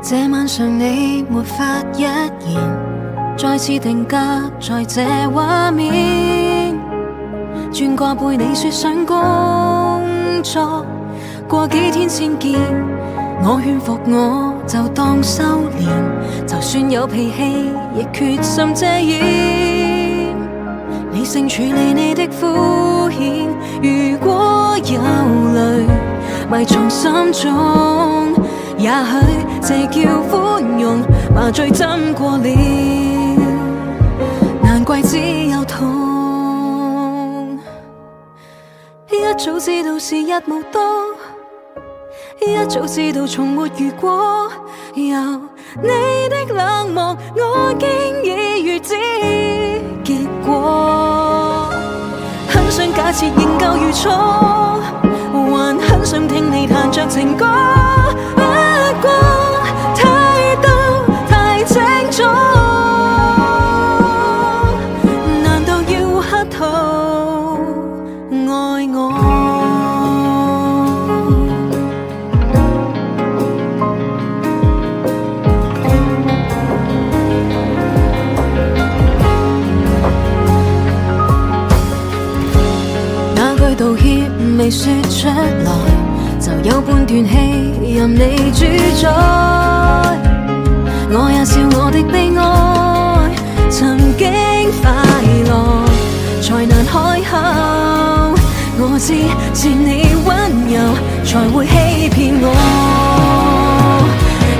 這晚上你沒發一言，再次定格在這畫面，轉過背你說想工作，過幾天先見。我勸服我就當修煉，就算有脾氣亦決心遮掩，理性處理你的敷衍。如果有淚埋藏心中，也許這叫寬容，麻醉針過了，難怪只有痛。一早知道時日無多，一早知道從沒遇過，由你的冷漠我經已預知結果。很想假設仍舊如初，還很想聽你彈着情歌，不過態度太清楚，難道要乞討愛我？那句道歉未說出來，就有半段戲任你主宰。我也笑我的悲哀，曾經快樂才難開口。我知是你溫柔才會欺騙我，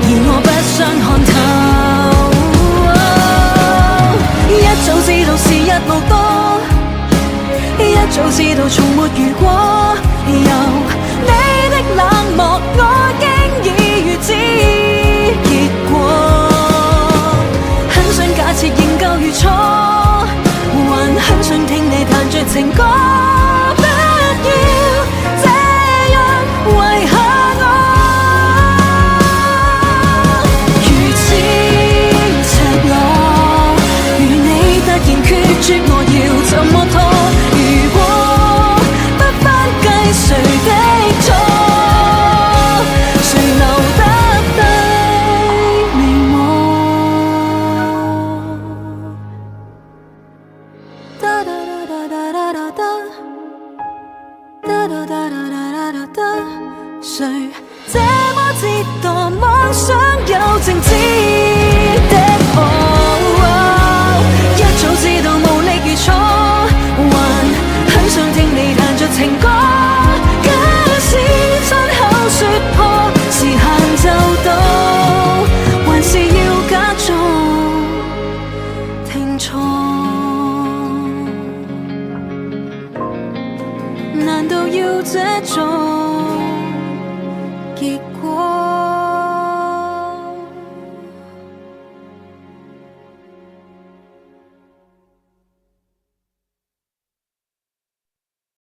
而我不想看透。一早知道時日無多，一早知道從沒遇過，由你的冷漠我經已預知結果。很想假設仍舊如初，還很想聽你彈着情歌，不要這樣遺下我。如此赤裸，如你突然決絕我要怎麼拖？如果不翻計誰的錯，誰留得低你我？噠噠噠噠噠噠噠，噠噠噠噠噠噠噠，誰這麼折墮，妄想有靜止的我？一早知道無力如初，還很想聽你彈着情歌。假使親口說破，時限就到，還是要假裝聽錯？難道要這種